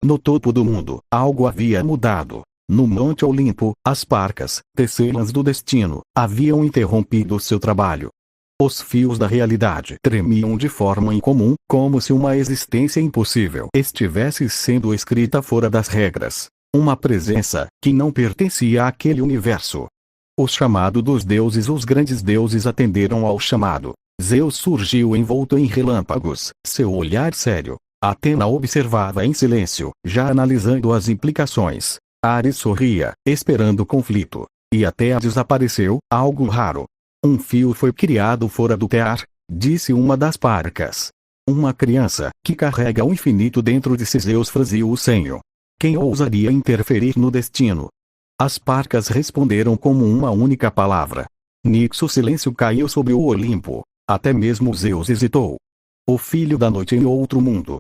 No topo do mundo, algo havia mudado. No Monte Olimpo, as parcas, tecelãs do destino, haviam interrompido seu trabalho. Os fios da realidade tremiam de forma incomum, como se uma existência impossível estivesse sendo escrita fora das regras. Uma presença que não pertencia àquele universo. O chamado dos deuses. Os grandes deuses atenderam ao chamado. Zeus surgiu envolto em relâmpagos, seu olhar sério. Atena observava em silêncio, já analisando as implicações. Ares sorria, esperando conflito. E até desapareceu, algo raro. Um fio foi criado fora do tear, disse uma das parcas. Uma criança, que carrega o infinito dentro de si. Zeus franziu o senho. Quem ousaria interferir no destino? As parcas responderam como uma única palavra. Nixo. Silêncio caiu sobre o Olimpo. Até mesmo Zeus hesitou. O filho da noite em outro mundo.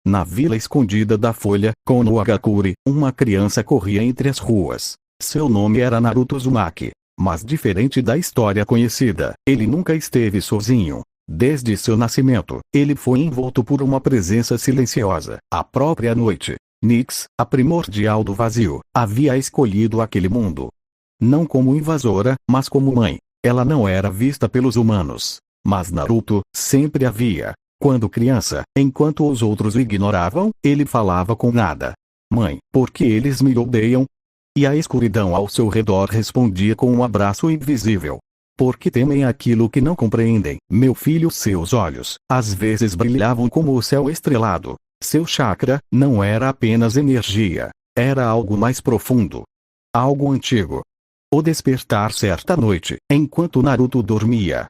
Na vila escondida da folha, Konohagakure, uma criança corria entre as ruas. Seu nome era Naruto Uzumaki. Mas diferente da história conhecida, ele nunca esteve sozinho. Desde seu nascimento, ele foi envolto por uma presença silenciosa. A própria noite, Nyx, a primordial do vazio, havia escolhido aquele mundo. Não como invasora, mas como mãe. Ela não era vista pelos humanos. Mas Naruto sempre a via. Quando criança, enquanto os outros o ignoravam, ele falava com nada. Mãe, por que eles me odeiam? E a escuridão ao seu redor respondia com um abraço invisível. Porque temem aquilo que não compreendem, meu filho. Seus olhos, às vezes brilhavam como o céu estrelado. Seu chakra, não era apenas energia. Era algo mais profundo. Algo antigo. O despertar certa noite, enquanto Naruto dormia.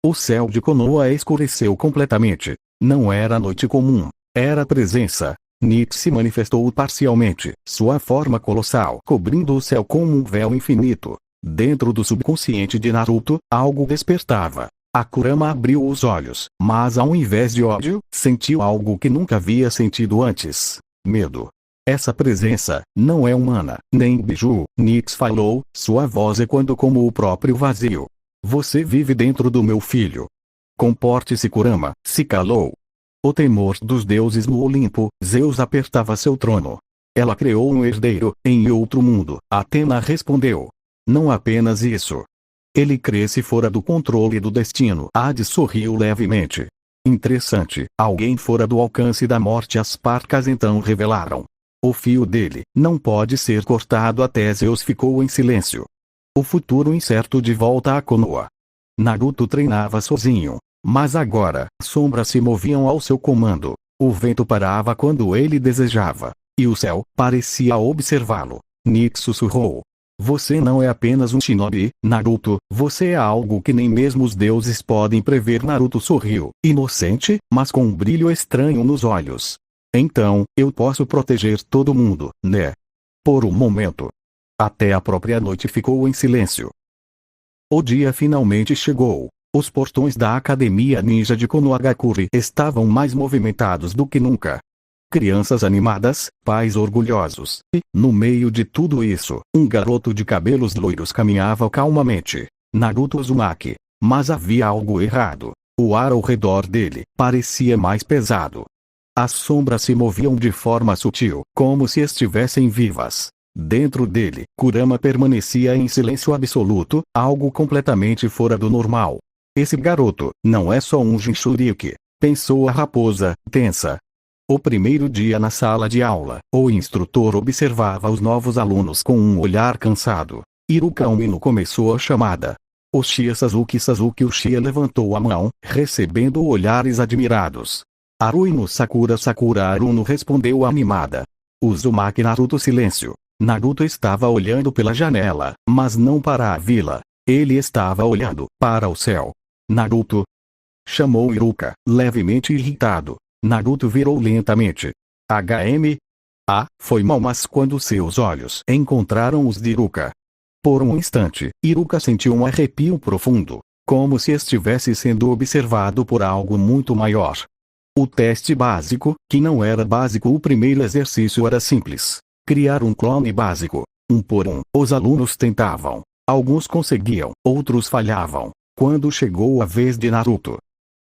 O céu de Konoha escureceu completamente. Não era noite comum. Era presença. Nyx se manifestou parcialmente, sua forma colossal cobrindo o céu como um véu infinito. Dentro do subconsciente de Naruto, algo despertava. A Kurama abriu os olhos, mas ao invés de ódio, sentiu algo que nunca havia sentido antes. Medo. Essa presença não é humana, nem biju. Nyx falou, sua voz ecoando como o próprio vazio. Você vive dentro do meu filho. Comporte-se. Kurama se calou. O temor dos deuses no Olimpo. Zeus apertava seu trono. Ela criou um herdeiro, em outro mundo. Atena respondeu. Não apenas isso. Ele cresce fora do controle do destino. Hades sorriu levemente. Interessante, alguém fora do alcance da morte. As parcas então revelaram. O fio dele não pode ser cortado. Até Zeus ficou em silêncio. O futuro incerto de volta a Konoha. Naruto treinava sozinho. Mas agora, sombras se moviam ao seu comando. O vento parava quando ele desejava. E o céu parecia observá-lo. Nyx sussurrou. Você não é apenas um shinobi, Naruto. Você é algo que nem mesmo os deuses podem prever. Naruto sorriu, inocente, mas com um brilho estranho nos olhos. Então, eu posso proteger todo mundo, né? Por um momento. Até a própria noite ficou em silêncio. O dia finalmente chegou. Os portões da Academia Ninja de Konohagakure estavam mais movimentados do que nunca. Crianças animadas, pais orgulhosos. E, no meio de tudo isso, um garoto de cabelos loiros caminhava calmamente. Naruto Uzumaki. Mas havia algo errado. O ar ao redor dele parecia mais pesado. As sombras se moviam de forma sutil, como se estivessem vivas. Dentro dele, Kurama permanecia em silêncio absoluto, algo completamente fora do normal. Esse garoto não é só um Jinchuriki, pensou a raposa, tensa. O primeiro dia na sala de aula, o instrutor observava os novos alunos com um olhar cansado. Iruka Umino começou a chamada. Uchiha Sasuke. Uchiha levantou a mão, recebendo olhares admirados. Aruino Sakura. Aruno respondeu animada. Uzumaki. Naruto. Silêncio. Naruto estava olhando pela janela, mas não para a vila. Ele estava olhando para o céu. Naruto! Chamou Iruka, levemente irritado. Naruto virou lentamente. HM? Foi mal. Mas quando seus olhos encontraram os de Iruka. Por um instante, Iruka sentiu um arrepio profundo, como se estivesse sendo observado por algo muito maior. O teste básico, que não era básico. O primeiro exercício era simples. Criar um clone básico. Um por um, os alunos tentavam. Alguns conseguiam, outros falhavam. Quando chegou a vez de Naruto,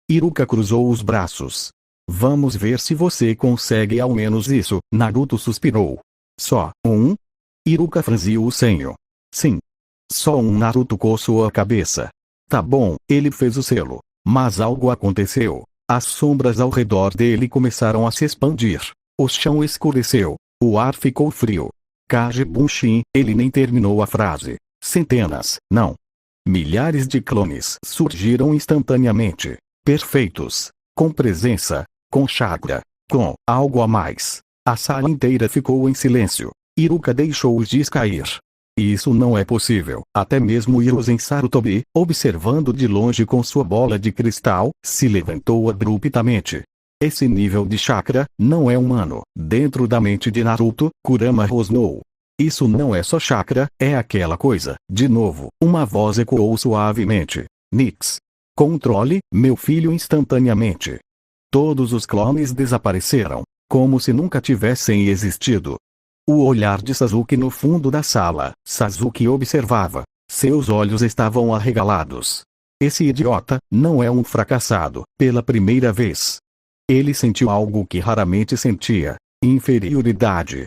Iruka cruzou os braços. Vamos ver se você consegue ao menos isso. Naruto suspirou. Só um? Iruka franziu o senho. Sim. Só um. Naruto coçou a cabeça. Tá bom, ele fez o selo. Mas algo aconteceu. As sombras ao redor dele começaram a se expandir. O chão escureceu. O ar ficou frio. Kage Bunshin, ele nem terminou a frase. Centenas, não. Milhares de clones surgiram instantaneamente. Perfeitos. Com presença. Com chakra. Com algo a mais. A sala inteira ficou em silêncio. Iruka deixou os Gis cair. Isso não é possível. Até mesmo Hiruzen Sarutobi, observando de longe com sua bola de cristal, se levantou abruptamente. Esse nível de chakra não é humano. Dentro da mente de Naruto, Kurama rosnou. Isso não é só chakra, é aquela coisa. De novo, uma voz ecoou suavemente. Nix. Controle, meu filho instantaneamente. Todos os clones desapareceram, como se nunca tivessem existido. O olhar de Sasuke no fundo da sala. Sasuke observava. Seus olhos estavam arregalados. Esse idiota não é um fracassado. Pela primeira vez, ele sentiu algo que raramente sentia: inferioridade.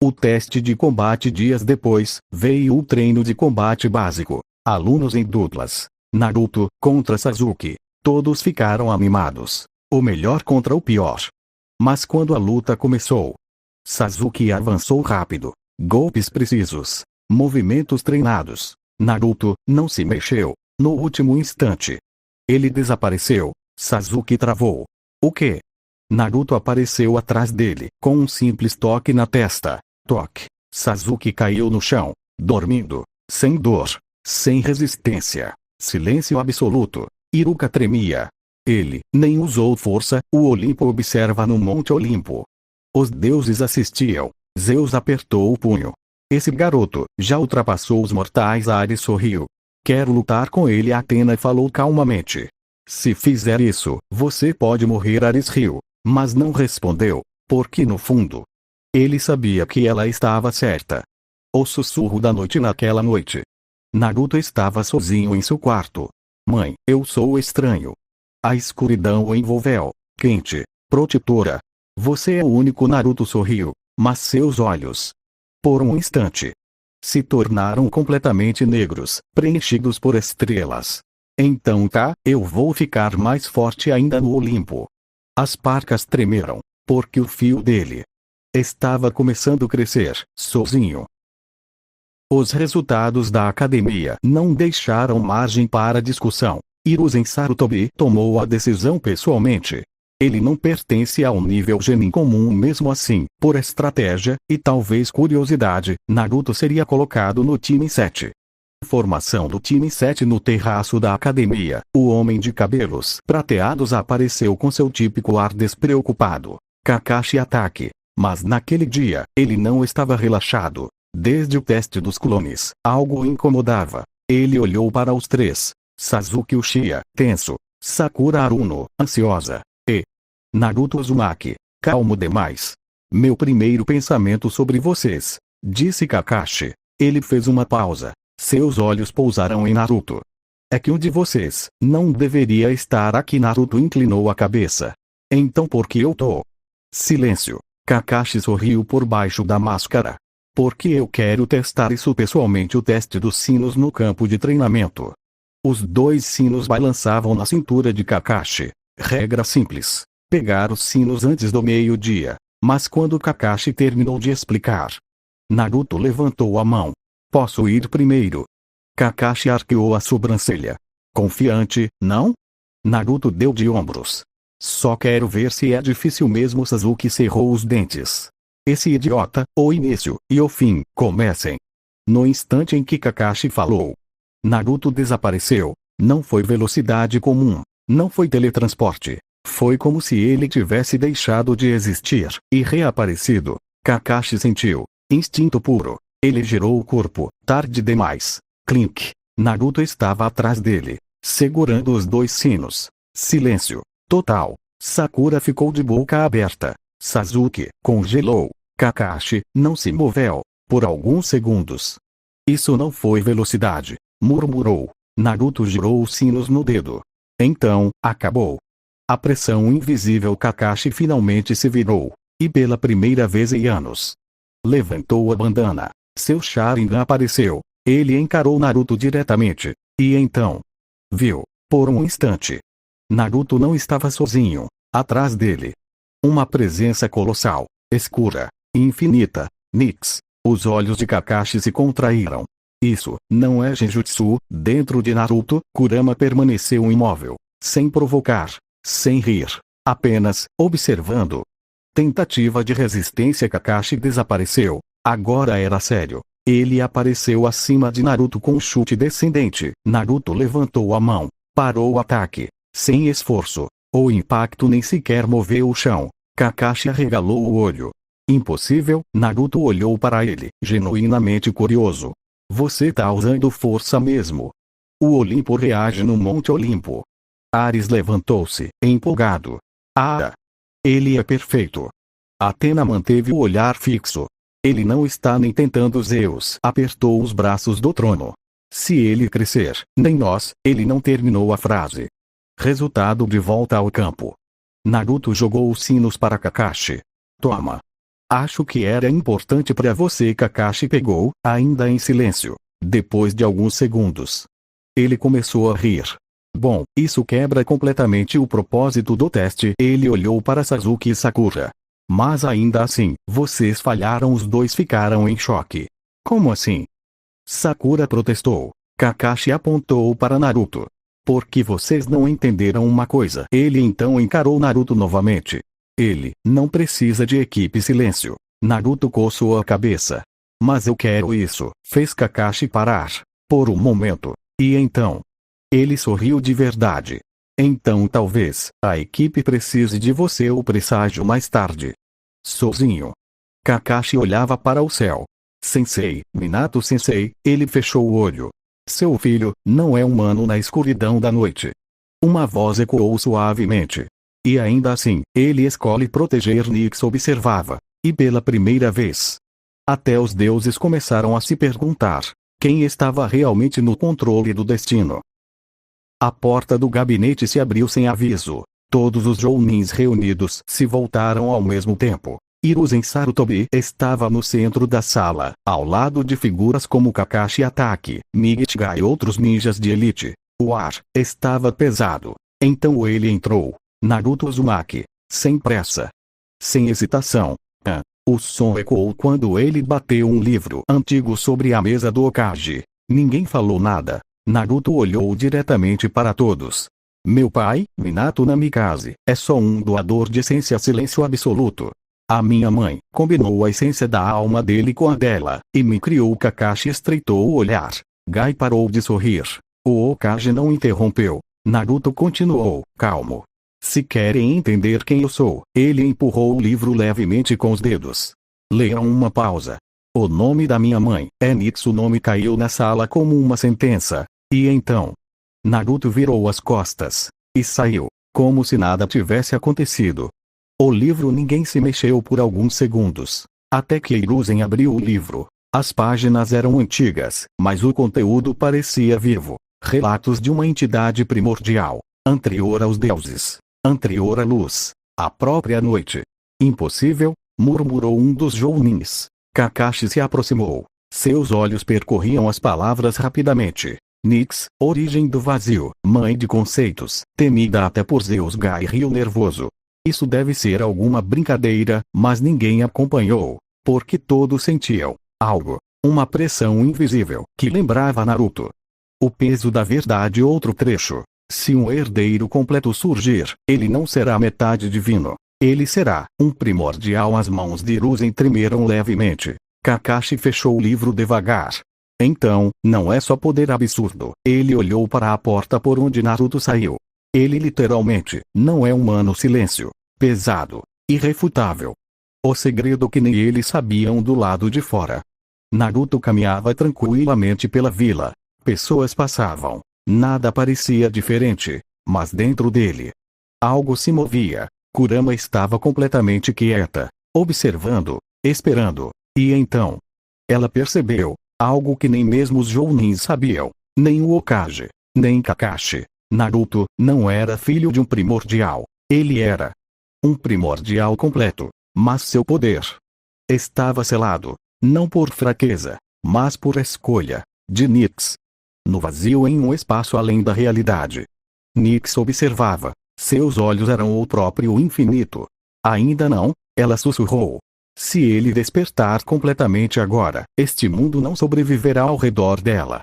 O teste de combate. Dias depois, veio o treino de combate básico. Alunos em duplas. Naruto contra Sasuke. Todos ficaram animados. O melhor contra o pior. Mas quando a luta começou, Sasuke avançou rápido. Golpes precisos. Movimentos treinados. Naruto não se mexeu. No último instante, ele desapareceu. Sasuke travou. O quê? Naruto apareceu atrás dele, com um simples toque na testa. Toque. Sasuke caiu no chão, dormindo, sem dor, sem resistência. Silêncio absoluto. Iruka tremia. Ele nem usou força. O Olimpo observa no Monte Olimpo. Os deuses assistiam. Zeus apertou o punho. Esse garoto já ultrapassou os mortais. Ares sorriu. Quero lutar com ele. Atena falou calmamente. Se fizer isso, você pode morrer. Ares riu, mas não respondeu, porque no fundo, ele sabia que ela estava certa. O sussurro da noite. Naquela noite, Naruto estava sozinho em seu quarto. Mãe, eu sou estranho. A escuridão o envolveu, quente, protetora. Você é o único. Naruto sorriu, mas seus olhos, por um instante, se tornaram completamente negros, preenchidos por estrelas. Então tá, eu vou ficar mais forte ainda no Olimpo. As parcas tremeram, porque o fio dele estava começando a crescer, sozinho. Os resultados da academia não deixaram margem para discussão. Hiruzen Sarutobi tomou a decisão pessoalmente. Ele não pertence ao nível genin comum. Mesmo assim, por estratégia, e talvez curiosidade, Naruto seria colocado no time 7. Formação do time 7. No terraço da academia, o homem de cabelos prateados apareceu com seu típico ar despreocupado. Kakashi ataque. Mas naquele dia, ele não estava relaxado. Desde o teste dos clones, algo o incomodava. Ele olhou para os três. Sasuke Uchiha, tenso. Sakura Haruno, ansiosa. E Naruto Uzumaki, calmo demais. Meu primeiro pensamento sobre vocês, disse Kakashi. Ele fez uma pausa. Seus olhos pousaram em Naruto. É que um de vocês não deveria estar aqui. Naruto inclinou a cabeça. Então por que eu tô? Silêncio. Kakashi sorriu por baixo da máscara. Porque eu quero testar isso pessoalmente. O teste dos sinos no campo de treinamento. Os dois sinos balançavam na cintura de Kakashi. Regra simples: pegar os sinos antes do meio-dia. Mas quando Kakashi terminou de explicar, Naruto levantou a mão. Posso ir primeiro? Kakashi arqueou a sobrancelha. Confiante, não? Naruto deu de ombros. Só quero ver se é difícil mesmo. Sasuke cerrou os dentes. Esse idiota, o início e o fim, comecem. No instante em que Kakashi falou, Naruto desapareceu. Não foi velocidade comum. Não foi teletransporte. Foi como se ele tivesse deixado de existir e reaparecido. Kakashi sentiu. Instinto puro. Ele girou o corpo. Tarde demais. Clink. Naruto estava atrás dele, segurando os dois sinos. Silêncio total. Sakura ficou de boca aberta. Sasuke congelou. Kakashi não se moveu por alguns segundos. Isso não foi velocidade, murmurou. Naruto girou os sinos no dedo. Então, acabou. A pressão invisível. Kakashi finalmente se virou. E pela primeira vez em anos. Levantou a bandana. Seu Sharingan apareceu. Ele encarou Naruto diretamente. E então. Viu. Por um instante. Naruto não estava sozinho. Atrás dele. Uma presença colossal. Escura. Infinita. Nix. Os olhos de Kakashi se contraíram. Isso não é Genjutsu. Dentro de Naruto, Kurama permaneceu imóvel. Sem provocar. Sem rir. Apenas observando. Tentativa de resistência. Kakashi desapareceu. Agora era sério. Ele apareceu acima de Naruto com um chute descendente. Naruto levantou a mão. Parou o ataque. Sem esforço. O impacto nem sequer moveu o chão. Kakashi arregalou o olho. Impossível. Naruto olhou para ele, genuinamente curioso. Você tá usando força mesmo? O Olimpo reage no Monte Olimpo. Ares levantou-se, empolgado. Ah! Ele é perfeito. Atena manteve o olhar fixo. Ele não está nem tentando. Zeus apertou os braços do trono. Se ele crescer, nem nós. Ele não terminou a frase. Resultado: de volta ao campo. Naruto jogou os sinos para Kakashi. Toma. Acho que era importante para você. Kakashi pegou, ainda em silêncio. Depois de alguns segundos. Ele começou a rir. Bom, isso quebra completamente o propósito do teste. Ele olhou para Sasuke e Sakura. Mas ainda assim, vocês falharam. Os dois ficaram em choque. Como assim? Sakura protestou. Kakashi apontou para Naruto. Porque vocês não entenderam uma coisa. Ele então encarou Naruto novamente. Ele não precisa de equipe. Silêncio. Naruto coçou a cabeça. Mas eu quero isso. Fez Kakashi parar. Por um momento. E então? Ele sorriu de verdade. Então talvez a equipe precise de você. O presságio mais tarde. Sozinho. Kakashi olhava para o céu. Sensei, Minato Sensei. Ele fechou o olho. Seu filho não é humano na escuridão da noite. Uma voz ecoou suavemente. E ainda assim, ele escolhe proteger. Nix observava. E pela primeira vez. Até os deuses começaram a se perguntar. Quem estava realmente no controle do destino? A porta do gabinete se abriu sem aviso. Todos os Jounins reunidos se voltaram ao mesmo tempo. Hiruzen Sarutobi estava no centro da sala, ao lado de figuras como Kakashi Atake, Michiga e outros ninjas de elite. O ar estava pesado. Então ele entrou. Naruto Uzumaki. Sem pressa. Sem hesitação. O som ecoou quando ele bateu um livro antigo sobre a mesa do Hokage. Ninguém falou nada. Naruto olhou diretamente para todos. Meu pai, Minato Namikaze, é só um doador de essência. Silêncio absoluto. A minha mãe combinou a essência da alma dele com a dela, e me criou. Kakashi estreitou o olhar. Gai parou de sorrir. O Hokage não interrompeu. Naruto continuou, calmo. Se querem entender quem eu sou, ele empurrou o livro levemente com os dedos. Leiam. Uma pausa. O nome da minha mãe é Nix. O nome caiu na sala como uma sentença. E então? Naruto virou as costas. E saiu, como se nada tivesse acontecido. O livro. Ninguém se mexeu por alguns segundos. Até que Hiruzen abriu o livro. As páginas eram antigas, mas o conteúdo parecia vivo. Relatos de uma entidade primordial. Anterior aos deuses. Anterior à luz. A própria noite. Impossível, murmurou um dos Jounins. Kakashi se aproximou. Seus olhos percorriam as palavras rapidamente. Nix, origem do vazio, mãe de conceitos, temida até por Zeus. Gai riu nervoso. Isso deve ser alguma brincadeira, mas ninguém acompanhou, porque todos sentiam algo, uma pressão invisível, que lembrava Naruto. O peso da verdade. Outro trecho. Se um herdeiro completo surgir, ele não será metade divino. Ele será um primordial. As mãos de Hiruzen tremeram levemente. Kakashi fechou o livro devagar. Então, não é só poder absurdo. Ele olhou para a porta por onde Naruto saiu. Ele literalmente não é humano. Silêncio. Pesado. Irrefutável. O segredo que nem eles sabiam do lado de fora. Naruto caminhava tranquilamente pela vila. Pessoas passavam. Nada parecia diferente. Mas dentro dele, algo se movia. Kurama estava completamente quieta, observando, esperando. E então, ela percebeu algo que nem mesmo os Jounins sabiam. Nem o Hokage, nem Kakashi. Naruto não era filho de um primordial. Ele era um primordial completo, mas seu poder estava selado, não por fraqueza, mas por escolha, de Nix. No vazio em um espaço além da realidade. Nix observava. Seus olhos eram o próprio infinito. Ainda não, ela sussurrou. Se ele despertar completamente agora, este mundo não sobreviverá ao redor dela.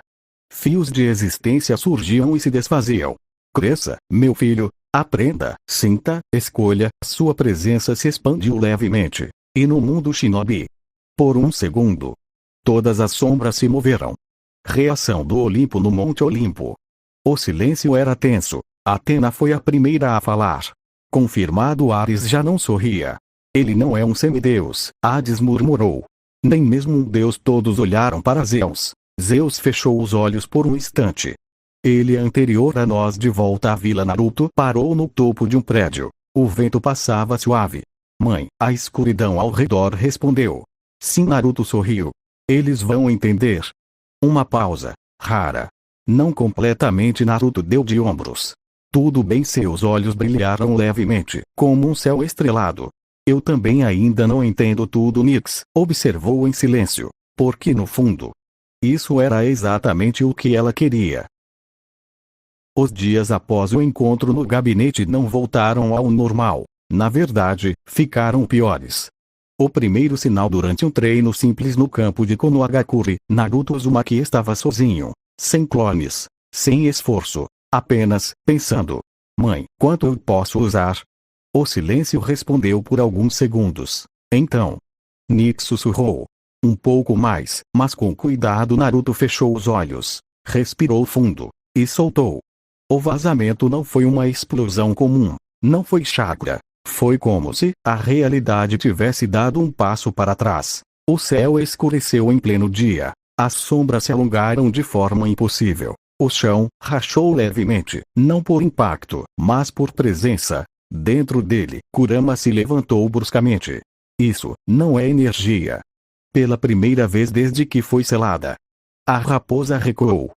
Fios de existência surgiam e se desfaziam. Cresça, meu filho, aprenda, sinta, escolha. Sua presença se expandiu levemente. E no mundo shinobi, por um segundo, todas as sombras se moveram. Reação do Olimpo no Monte Olimpo. O silêncio era tenso. Atena foi a primeira a falar. Confirmado, Ares já não sorria. Ele não é um semideus, Hades murmurou. Nem mesmo um deus. Todos olharam para Zeus. Zeus fechou os olhos por um instante. Ele é anterior a nós. De volta à Vila Naruto parou no topo de um prédio. O vento passava suave. Mãe, a escuridão ao redor respondeu. Sim, Naruto sorriu. Eles vão entender. Uma pausa, rara. Não completamente. Naruto deu de ombros. Tudo bem. Seus olhos brilharam levemente, como um céu estrelado. Eu também ainda não entendo tudo. Nix observou em silêncio, porque no fundo, isso era exatamente o que ela queria. Os dias após o encontro no gabinete não voltaram ao normal. Na verdade, ficaram piores. O primeiro sinal durante um treino simples no campo de Konohagakure, Naruto Uzumaki estava sozinho, sem clones, sem esforço, apenas pensando. Mãe, quanto eu posso usar? O silêncio respondeu por alguns segundos. Então, Nix sussurrou. Um pouco mais, mas com cuidado. Naruto fechou os olhos, respirou fundo, e soltou. O vazamento não foi uma explosão comum, não foi chakra. Foi como se a realidade tivesse dado um passo para trás. O céu escureceu em pleno dia. As sombras se alongaram de forma impossível. O chão rachou levemente, não por impacto, mas por presença. Dentro dele, Kurama se levantou bruscamente. Isso não é energia. Pela primeira vez desde que foi selada, a raposa recuou.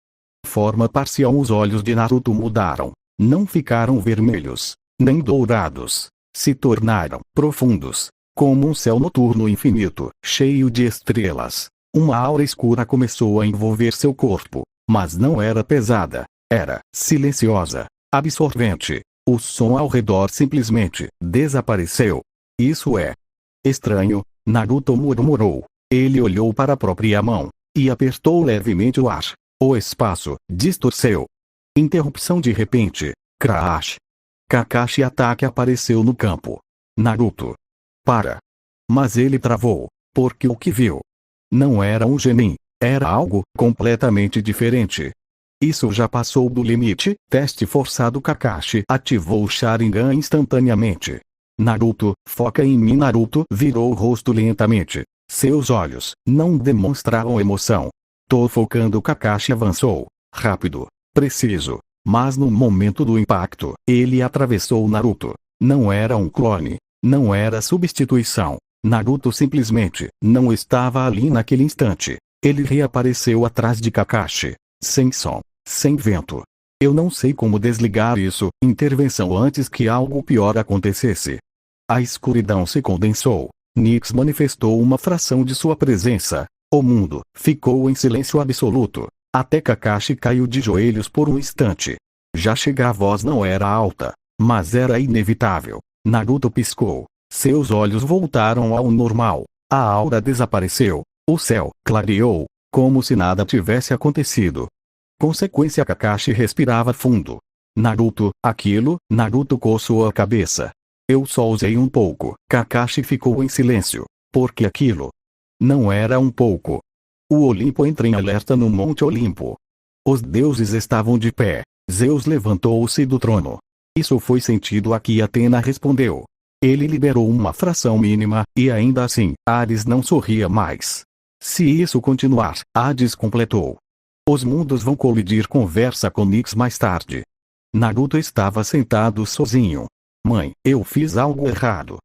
Forma parcial. Os olhos de Naruto mudaram. Não ficaram vermelhos, nem dourados. Se tornaram profundos, como um céu noturno infinito, cheio de estrelas. Uma aura escura começou a envolver seu corpo, mas não era pesada, era silenciosa, absorvente. O som ao redor simplesmente desapareceu. Isso é estranho, Naruto murmurou. Ele olhou para a própria mão e apertou levemente o ar. O espaço distorceu. Interrupção de repente. Crash. Kakashi Ataque apareceu no campo. Naruto. Para. Mas ele travou, porque o que viu não era um genin, era algo completamente diferente. Isso já passou do limite. Teste forçado. Kakashi ativou o Sharingan instantaneamente. Naruto, foca em mim. Naruto virou o rosto lentamente. Seus olhos não demonstraram emoção. Tô focando. Kakashi avançou. Rápido. Preciso. Mas no momento do impacto, ele atravessou Naruto. Não era um clone. Não era substituição. Naruto simplesmente não estava ali naquele instante. Ele reapareceu atrás de Kakashi. Sem som. Sem vento. Eu não sei como desligar isso. Intervenção antes que algo pior acontecesse. A escuridão se condensou. Nix manifestou uma fração de sua presença. O mundo ficou em silêncio absoluto. Até Kakashi caiu de joelhos por um instante. Já chega. A voz não era alta, mas era inevitável. Naruto piscou. Seus olhos voltaram ao normal. A aura desapareceu. O céu clareou, como se nada tivesse acontecido. Consequência. Kakashi respirava fundo. Naruto, aquilo. Naruto coçou a cabeça. Eu só usei um pouco. Kakashi ficou em silêncio, porque aquilo não era um pouco. O Olimpo entra em alerta no Monte Olimpo. Os deuses estavam de pé. Zeus levantou-se do trono. Isso foi sentido aqui. Atena respondeu. Ele liberou uma fração mínima, e ainda assim, Ares não sorria mais. Se isso continuar, Hades completou. Os mundos vão colidir. Conversa com Nix mais tarde. Naruto estava sentado sozinho. Mãe, eu fiz algo errado.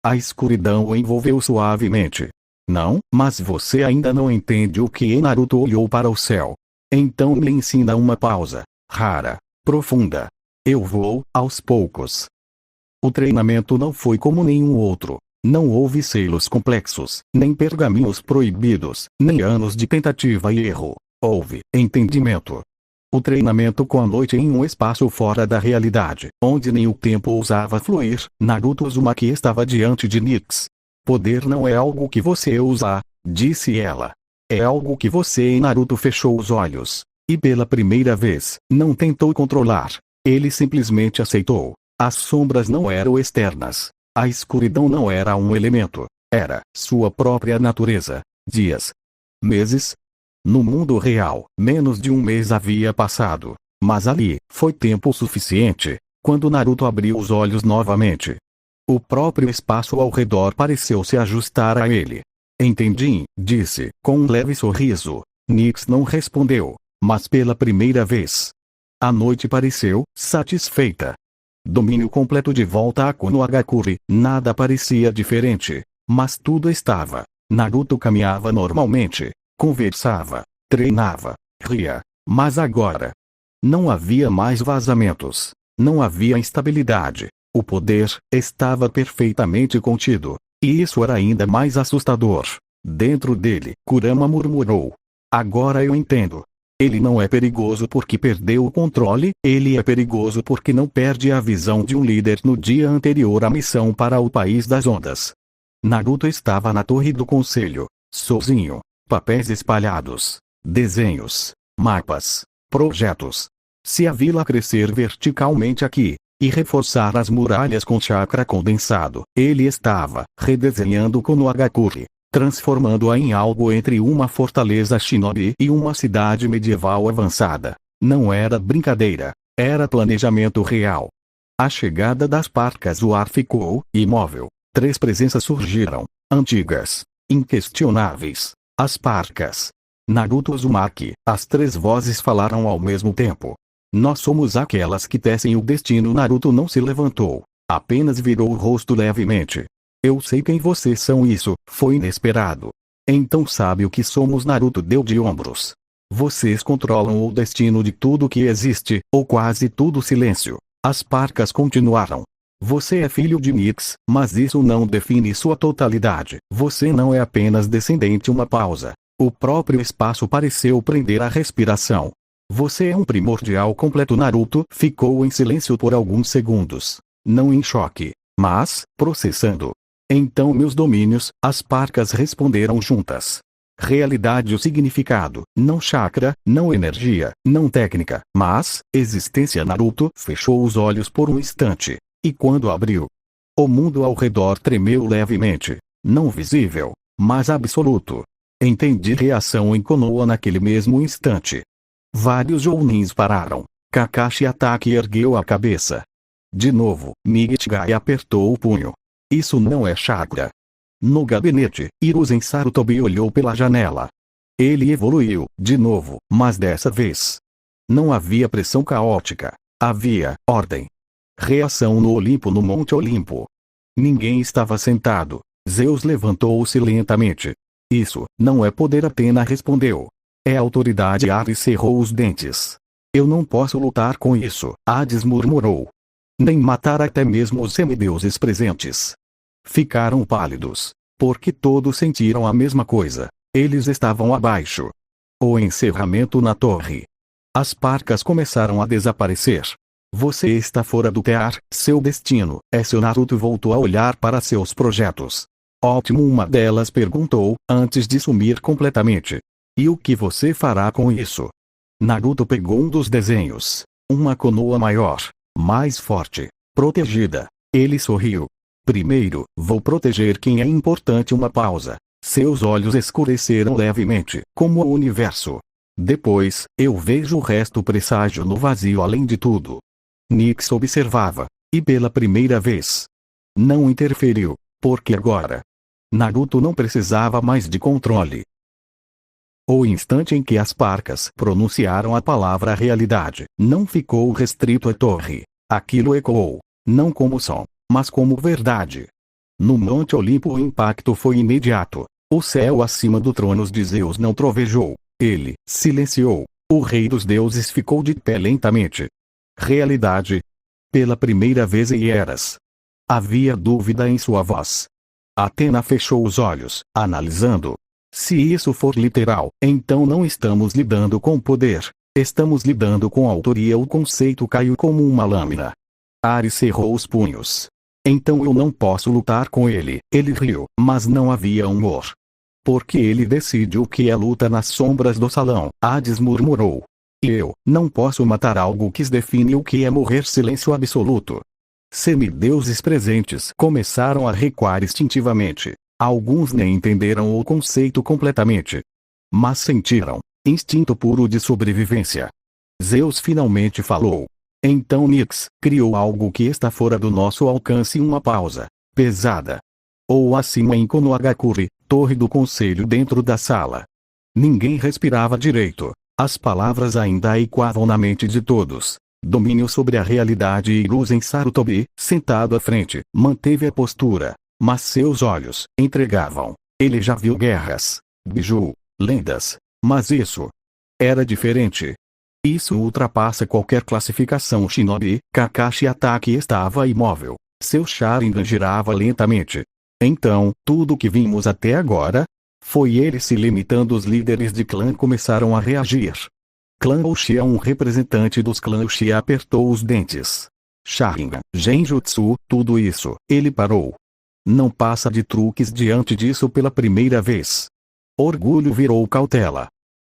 A escuridão o envolveu suavemente. Não, mas você ainda não entende o que. Naruto olhou para o céu. Então me ensina uma pausa, rara, profunda. Eu vou, aos poucos. O treinamento não foi como nenhum outro. Não houve selos complexos, nem pergaminhos proibidos, nem anos de tentativa e erro. Houve entendimento. O treinamento com a noite em um espaço fora da realidade, onde nem o tempo ousava fluir. Naruto Uzumaki estava diante de Nix. Poder não é algo que você usa, disse ela. É algo que você e Naruto fechou os olhos. E pela primeira vez, não tentou controlar. Ele simplesmente aceitou. As sombras não eram externas. A escuridão não era um elemento. Era sua própria natureza. Dias. Meses. No mundo real, menos de um mês havia passado. Mas ali, foi tempo suficiente. Quando Naruto abriu os olhos novamente, o próprio espaço ao redor pareceu se ajustar a ele. Entendi, disse, com um leve sorriso. Nix não respondeu, mas pela primeira vez. A noite pareceu satisfeita. Domínio completo de volta a Konohagakure, nada parecia diferente. Mas tudo estava. Naruto caminhava normalmente, conversava, treinava, ria. Mas agora, não havia mais vazamentos. Não havia instabilidade. O poder estava perfeitamente contido. E isso era ainda mais assustador. Dentro dele, Kurama murmurou. Agora eu entendo. Ele não é perigoso porque perdeu o controle, ele é perigoso porque não perde a visão de um líder no dia anterior à missão para o País das Ondas. Naruto estava na torre do conselho, sozinho, papéis espalhados, desenhos, mapas, projetos. Se a vila crescer verticalmente aqui, e reforçar as muralhas com chakra condensado, ele estava redesenhando Konohagakure, transformando-a em algo entre uma fortaleza shinobi e uma cidade medieval avançada. Não era brincadeira, era planejamento real. À chegada das parcas o ar ficou imóvel. 3 presenças surgiram, antigas, inquestionáveis. As parcas. Naruto Uzumaki. As 3 vozes falaram ao mesmo tempo. Nós somos aquelas que tecem o destino. Naruto não se levantou, apenas virou o rosto levemente. Eu sei quem vocês são. Isso foi inesperado. Então sabe o que somos? Naruto deu de ombros. Vocês controlam o destino de tudo que existe, ou quase tudo. Silêncio. As parcas continuaram. Você é filho de Nix, mas isso não define sua totalidade. Você não é apenas descendente. Uma pausa. O próprio espaço pareceu prender a respiração. Você é um primordial completo. Naruto ficou em silêncio por alguns segundos. Não em choque, mas processando. Então meus domínios, as parcas responderam juntas. Realidade. O significado, não chakra, não energia, não técnica, mas existência. Naruto fechou os olhos por um instante. E quando abriu, o mundo ao redor tremeu levemente. Não visível, mas absoluto. Entendi reação em Konoha naquele mesmo instante. Vários jounins pararam. Kakashi Hatake ergueu a cabeça. De novo, Michigai apertou o punho. Isso não é chakra. No gabinete, Hiruzen Sarutobi olhou pela janela. Ele evoluiu, de novo, mas dessa vez não havia pressão caótica. Havia ordem. Reação no Olimpo. No Monte Olimpo. Ninguém estava sentado. Zeus levantou-se lentamente. Isso não é poder. Atena respondeu. É autoridade. Ares cerrou os dentes. Eu não posso lutar com isso, Hades murmurou. Nem matar até mesmo os semideuses presentes. Ficaram pálidos, porque todos sentiram a mesma coisa. Eles estavam abaixo. O encerramento na torre. As parcas começaram a desaparecer. Você está fora do tear, seu destino é seu. Naruto voltou a olhar para seus projetos. Ótimo, uma delas perguntou, antes de sumir completamente. E o que você fará com isso? Naruto pegou um dos desenhos. Uma Konoha maior, mais forte, protegida. Ele sorriu. Primeiro, vou proteger quem é importante. Uma pausa. Seus olhos escureceram levemente, como o universo. Depois, eu vejo o resto. Presságio no vazio. Além de tudo, Nix observava, e pela primeira vez não interferiu, porque agora Naruto não precisava mais de controle. O instante em que as parcas pronunciaram a palavra realidade não ficou restrito à torre. Aquilo ecoou, não como som, mas como verdade. No Monte Olimpo o impacto foi imediato. O céu acima do trono de Zeus não trovejou. Ele silenciou. O rei dos deuses ficou de pé lentamente. Realidade. Pela primeira vez em eras. Havia dúvida em sua voz. Athena fechou os olhos, analisando. Se isso for literal, então não estamos lidando com poder. Estamos lidando com autoria. O conceito caiu como uma lâmina. Ares cerrou os punhos. Então eu não posso lutar com ele. Ele riu, mas não havia humor. Porque ele decide o que é luta nas sombras do salão. Hades murmurou. Eu não posso matar algo que define o que é morrer. Silêncio absoluto. Semideuses presentes começaram a recuar instintivamente. Alguns nem entenderam o conceito completamente. Mas sentiram. Instinto puro de sobrevivência. Zeus finalmente falou. Então Nix criou algo que está fora do nosso alcance. Uma pausa. Pesada. Ou acima em Konohagakure, torre do conselho dentro da sala. Ninguém respirava direito. As palavras ainda ecoavam na mente de todos. Domínio sobre a realidade. Hiruzen Sarutobi, sentado à frente, manteve a postura. Mas seus olhos entregavam. Ele já viu guerras, biju, lendas. Mas isso era diferente. Isso ultrapassa qualquer classificação. Shinobi. Kakashi Hatake estava imóvel. Seu Sharingan girava lentamente. Então, tudo que vimos até agora foi ele se limitando. Os líderes de clã começaram a reagir. Clã Uchiha. Um representante dos clãs Uchiha apertou os dentes. Sharingan, Genjutsu, tudo isso. Ele parou. Não passa de truques diante disso pela primeira vez. Orgulho virou cautela.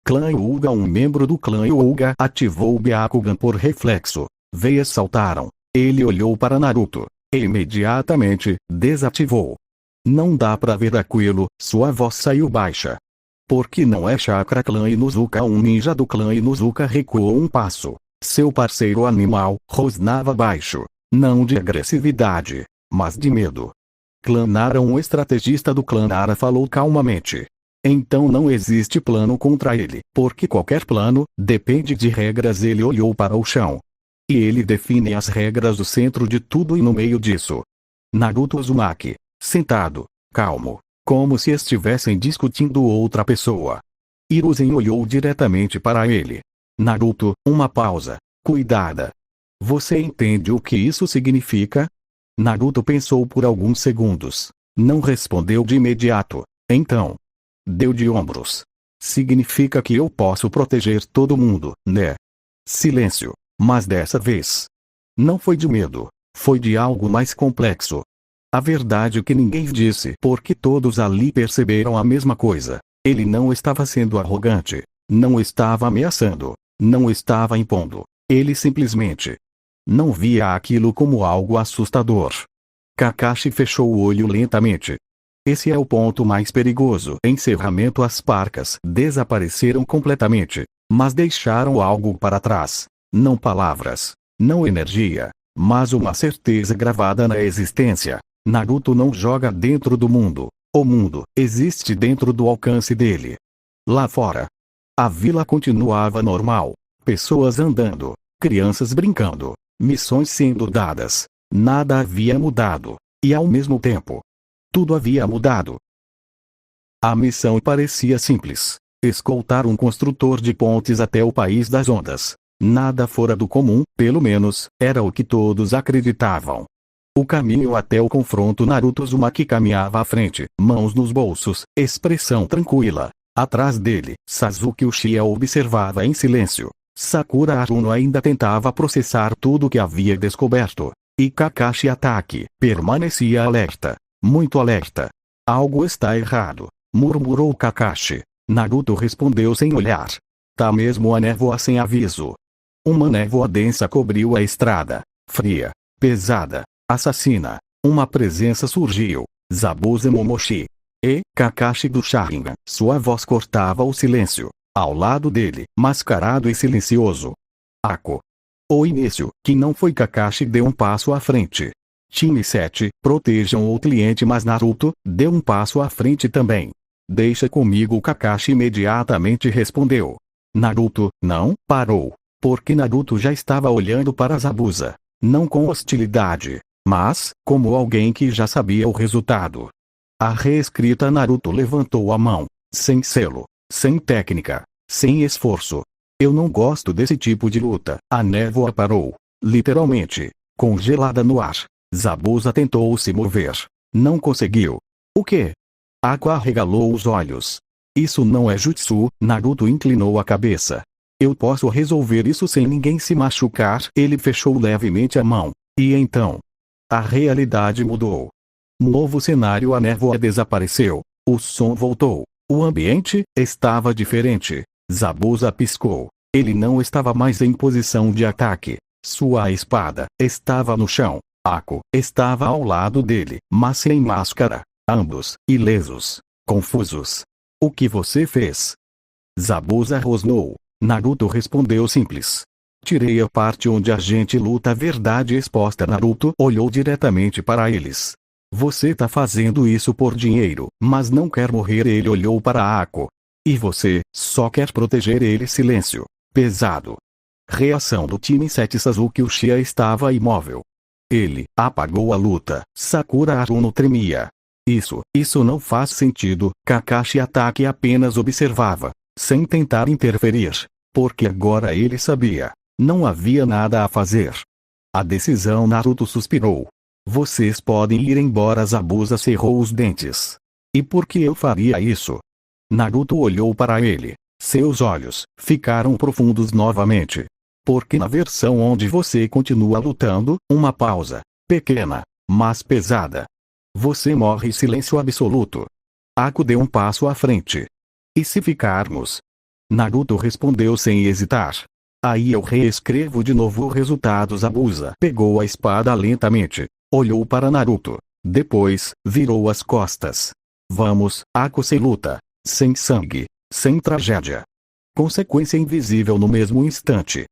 Clã Hyuga. Um membro do clã Hyuga ativou o Byakugan por reflexo. Veias saltaram. Ele olhou para Naruto. E imediatamente desativou. Não dá pra ver aquilo. Sua voz saiu baixa. Porque não é chakra. Clã Inuzuka. Um ninja do clã Inuzuka recuou um passo. Seu parceiro animal rosnava baixo. Não de agressividade, mas de medo. Clã Nara. Um estrategista do clã Nara falou calmamente. Então não existe plano contra ele, porque qualquer plano depende de regras. Ele olhou para o chão. E ele define as regras do centro de tudo e no meio disso. Naruto Uzumaki, sentado, calmo, como se estivessem discutindo outra pessoa. Hiruzen olhou diretamente para ele. Naruto. Uma pausa, cuidada. Você entende o que isso significa? Naruto pensou por alguns segundos. Não respondeu de imediato. Então, deu de ombros. Significa que eu posso proteger todo mundo, né? Silêncio. Mas dessa vez, não foi de medo. Foi de algo mais complexo. A verdade que ninguém disse, porque todos ali perceberam a mesma coisa. Ele não estava sendo arrogante. Não estava ameaçando. Não estava impondo. Ele simplesmente não via aquilo como algo assustador. Kakashi fechou o olho lentamente. Esse é o ponto mais perigoso. Encerramento. As parcas desapareceram completamente, mas deixaram algo para trás. Não palavras, não energia, mas uma certeza gravada na existência. Naruto não joga dentro do mundo. O mundo existe dentro do alcance dele. Lá fora, a vila continuava normal. Pessoas andando, crianças brincando, missões sendo dadas. Nada havia mudado. E ao mesmo tempo, tudo havia mudado. A missão parecia simples. Escoltar um construtor de pontes até o país das ondas. Nada fora do comum, pelo menos, era o que todos acreditavam. O caminho até o confronto. Naruto Uzumaki caminhava à frente, mãos nos bolsos, expressão tranquila. Atrás dele, Sasuke Uchiha observava em silêncio. Sakura Haruno ainda tentava processar tudo que havia descoberto. E Kakashi Hatake permanecia alerta. Muito alerta. Algo está errado, murmurou Kakashi. Naruto respondeu sem olhar. Tá mesmo a névoa sem aviso. Uma névoa densa cobriu a estrada. Fria, pesada, assassina. Uma presença surgiu. Zabuza Momoshi. E Kakashi do Sharingan. Sua voz cortava o silêncio. Ao lado dele, mascarado e silencioso. Ako. O início, que não foi Kakashi, deu um passo à frente. Time 7, protejam o cliente. Mas Naruto deu um passo à frente também. Deixa comigo. Kakashi imediatamente respondeu. Naruto não parou. Porque Naruto já estava olhando para Zabuza. Não com hostilidade, mas como alguém que já sabia o resultado. A reescrita. Naruto levantou a mão. Sem selo, sem técnica, sem esforço. Eu não gosto desse tipo de luta. A névoa parou, literalmente, congelada no ar. Zabuza tentou se mover. Não conseguiu. O quê? Ako arregalou os olhos. Isso não é jutsu, Naruto inclinou a cabeça. Eu posso resolver isso sem ninguém se machucar. Ele fechou levemente a mão. E então? A realidade mudou. Novo cenário, a névoa desapareceu. O som voltou. O ambiente estava diferente. Zabuza piscou. Ele não estava mais em posição de ataque. Sua espada estava no chão. Ako estava ao lado dele, mas sem máscara. Ambos, ilesos. Confusos. O que você fez? Zabuza rosnou. Naruto respondeu simples. Tirei a parte onde a gente luta. A verdade exposta. Naruto olhou diretamente para eles. Você tá fazendo isso por dinheiro, mas não quer morrer. Ele olhou para Ako. E você, só quer proteger ele. Silêncio. Pesado. Reação do time 7. Sasuke Uchiha estava imóvel. Ele apagou a luta. Sakura Haruno tremia. Isso não faz sentido. Kakashi Ataque apenas observava, sem tentar interferir, porque agora ele sabia. Não havia nada a fazer. A decisão. Naruto suspirou. Vocês podem ir embora. Zabuza cerrou os dentes. E por que eu faria isso? Naruto olhou para ele. Seus olhos ficaram profundos novamente. Porque na versão onde você continua lutando, uma pausa, pequena, mas pesada. Você morre. Silêncio absoluto. Ako deu um passo à frente. E se ficarmos? Naruto respondeu sem hesitar. Aí eu reescrevo de novo o resultado. Zabuza pegou a espada lentamente. Olhou para Naruto. Depois, virou as costas. Vamos, Ako, sem luta. Sem sangue. Sem tragédia. Consequência invisível. No mesmo instante.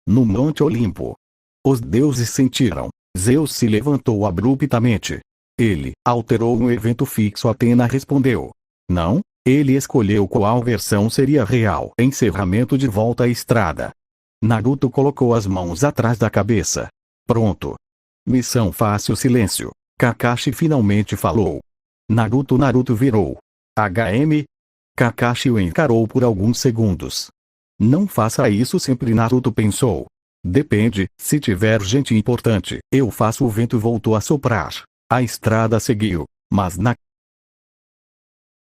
No Monte Olimpo. Os deuses sentiram. Zeus se levantou abruptamente. Ele alterou um evento fixo. Atena respondeu. Não, ele escolheu qual versão seria real. Encerramento. De volta à estrada. Naruto colocou as mãos atrás da cabeça. Pronto. Missão fácil. Silêncio. Kakashi finalmente falou. Naruto virou. HM? Kakashi o encarou por alguns segundos. Não faça isso sempre. Naruto pensou. Depende, se tiver gente importante, eu faço. O vento voltou a soprar. A estrada seguiu, mas na